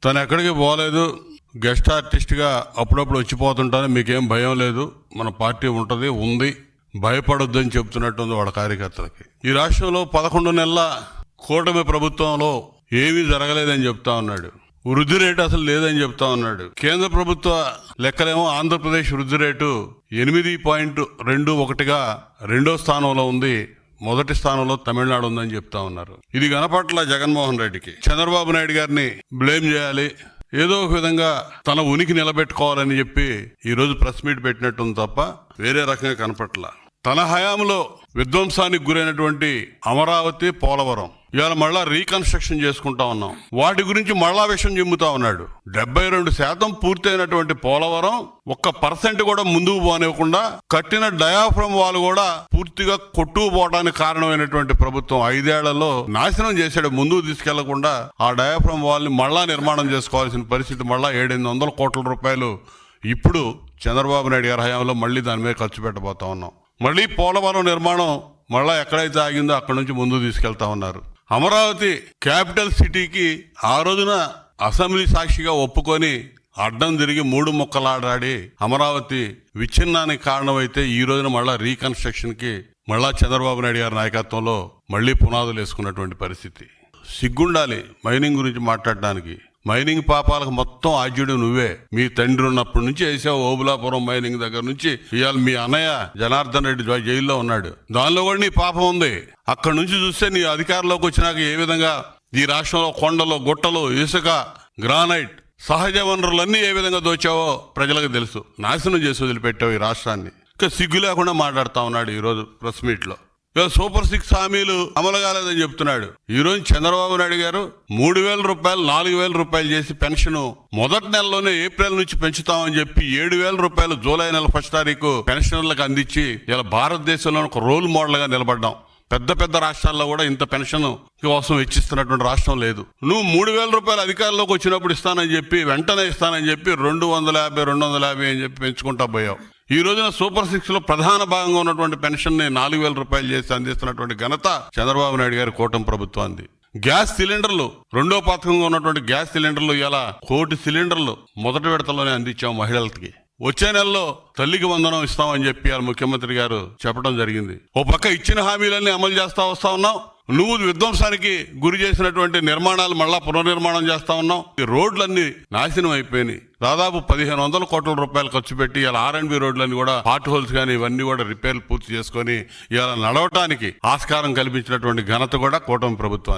తను ఎక్కడికి పోలేదు, గెస్ట్ ఆర్టిస్ట్గా అప్పుడప్పుడు వచ్చిపోతుంటాను, మీకేం భయం లేదు, మన పార్టీ ఉంది, భయపడొద్దు అని చెప్తున్నట్టుంది వాళ్ళ కార్యకర్తలకి. ఈ రాష్ట్రంలో 11 నెలల కూటమి ప్రభుత్వంలో ఏమీ జరగలేదని చెప్తా ఉన్నాడు. వృద్ధి రేటు అసలు లేదని చెప్తా ఉన్నాడు. కేంద్ర ప్రభుత్వ లెక్కలేమో ఆంధ్రప్రదేశ్ వృద్ధి రేటు 8.21గా 2వ స్థానంలో ఉంది, మొదటి స్థానంలో తమిళనాడు ఉందని చెప్తా ఉన్నారు. ఇది కనపట్ల జగన్మోహన్ రెడ్డికి. చంద్రబాబు నాయుడు గారిని బ్లేమ్ చేయాలి, ఏదో ఒక విధంగా తన ఉనికి నిలబెట్టుకోవాలని చెప్పి ఈరోజు ప్రెస్ మీట్ పెట్టినట్టుంది తప్ప వేరే రకంగా కనపట్ల. తన హయాంలో విధ్వంసానికి గురైనటువంటి అమరావతి, పోలవరం ఇవాళ మళ్ళా రీకన్స్ట్రక్షన్ చేసుకుంటా ఉన్నాం. వాటి గురించి మళ్ళా విషయం చెబుతా ఉన్నాడు. 72% పూర్తయినటువంటి పోలవరం 1% కూడా ముందుకు పోనివ్వకుండా కట్టిన డయాఫ్రమ్ వాల్ కూడా పూర్తిగా కొట్టుకుపోవడానికి కారణమైనటువంటి ప్రభుత్వం 5 ఏళ్లలో నాశనం చేశాడు. ముందుకు తీసుకెళ్లకుండా ఆ డయాఫ్రమ్ వాల్ ని మళ్ళా నిర్మాణం చేసుకోవాల్సిన పరిస్థితి. మళ్ళా 700 కోట్ల రూపాయలు ఇప్పుడు చంద్రబాబు నాయుడు గారి హయాంలో మళ్ళీ దాని మీద ఖర్చు పెట్టబోతా ఉన్నాం. మళ్ళీ పోలవరం నిర్మాణం మళ్ళా ఎక్కడైతే ఆగిందో అక్కడి నుంచి ముందుకు తీసుకెళ్తా ఉన్నారు. అమరావతి క్యాపిటల్ సిటీకి ఆ రోజున అసెంబ్లీ సాక్షిగా ఒప్పుకొని అడ్డం తిరిగి 3 ముక్కలాడాడి అమరావతి విచ్ఛిన్నానికి కారణమైతే ఈ రోజున మళ్ళా రీకన్స్ట్రక్షన్ కి మళ్ళా చంద్రబాబు నాయుడు గారి నాయకత్వంలో మళ్ళీ పునాదులు వేసుకున్నటువంటి పరిస్థితి. సిగ్గుండాలి మైనింగ్ గురించి మాట్లాడడానికి. మైనింగ్ పాపాలకు మొత్తం ఆద్యుడు నువ్వే. మీ తండ్రి ఉన్నప్పటి నుంచి వేసావు. ఓబులాపురం మైనింగ్ దగ్గర నుంచి ఇవాళ మీ అన్నయ్య జనార్దన్ రెడ్డి జైల్లో ఉన్నాడు, దానిలో కూడా నీ పాపం ఉంది. అక్కడి నుంచి చూస్తే నీ అధికారంలోకి వచ్చినాక ఏ విధంగా ఈ రాష్ట్రంలో కొండలు, గుట్టలు, ఇసుక, గ్రానైట్, సహజ వనరులన్నీ ఏ విధంగా దోచావో ప్రజలకు తెలుసు. నాశనం చేసి వదిలిపెట్టావు ఈ రాష్ట్రాన్ని. ఇంకా సిగ్గు లేకుండా మాట్లాడుతా ఉన్నాడు ఈరోజు ప్రెస్ మీట్ లో. సూపర్ 6 హామీలు అమలు కాలేదని చెప్తున్నాడు. ఈ రోజు చంద్రబాబు నాయుడు గారు 3,000 రూపాయలు 4,000 రూపాయలు చేసి పెన్షన్ మొదటి నెలలోనే ఏప్రిల్ నుంచి పెంచుతామని చెప్పి 7,000 రూపాయలు జూలై నెల 1వ తారీఖు పెన్షనర్లకు అందించి ఇలా భారతదేశంలో ఒక రోల్ మోడల్ గా నిలబడ్డాం. పెద్ద పెద్ద రాష్ట్రాల్లో కూడా ఇంత పెన్షన్ కోసం వెచ్చిస్తున్నటువంటి రాష్ట్రం లేదు. నువ్వు 3,000 రూపాయలు అధికారంలోకి వచ్చినప్పుడు ఇస్తానని చెప్పి వెంటనే ఇస్తానని చెప్పి 250 అని చెప్పి పెంచుకుంటా పోయావు. ఈ రోజున సూపర్ 6 లో ప్రధాన భాగంగా ఉన్నటువంటి పెన్షన్ ని 4,000 రూపాయలు చేసి అందిస్తున్నటువంటి ఘనత చంద్రబాబు నాయుడు గారి కూటమి ప్రభుత్వాన్ని. గ్యాస్ సిలిండర్లు 2వ పథకంగా ఉన్నటువంటి గ్యాస్ సిలిండర్లు ఇలా 1 కోటి సిలిండర్లు మొదటి విడతలోనే అందించాం మహిళలకి. వచ్చే నెలలో తల్లికి వందనం ఇస్తామని చెప్పి ముఖ్యమంత్రి గారు చెప్పడం జరిగింది. ఓ పక్క ఇచ్చిన హామీలన్నీ అమలు చేస్తా వస్తా ఉన్నావు. నువ్వు విధ్వంసానికి గురి చేసినటువంటి నిర్మాణాలు మళ్ళా పునర్నిర్మాణం చేస్తా ఉన్నావు. ఈ రోడ్లన్నీ నాశనం అయిపోయినాయి. దాదాపు 1,500 కోట్ల రూపాయలు ఖర్చు పెట్టి ఇలా R&B రోడ్లన్నీ కూడా పార్ట్ హోల్స్ కానీ ఇవన్నీ కూడా రిపేర్లు పూర్తి చేసుకొని ఇలా నడవటానికి ఆస్కారం కల్పించినటువంటి ఘనత కూడా కూటమి ప్రభుత్వాన్ని.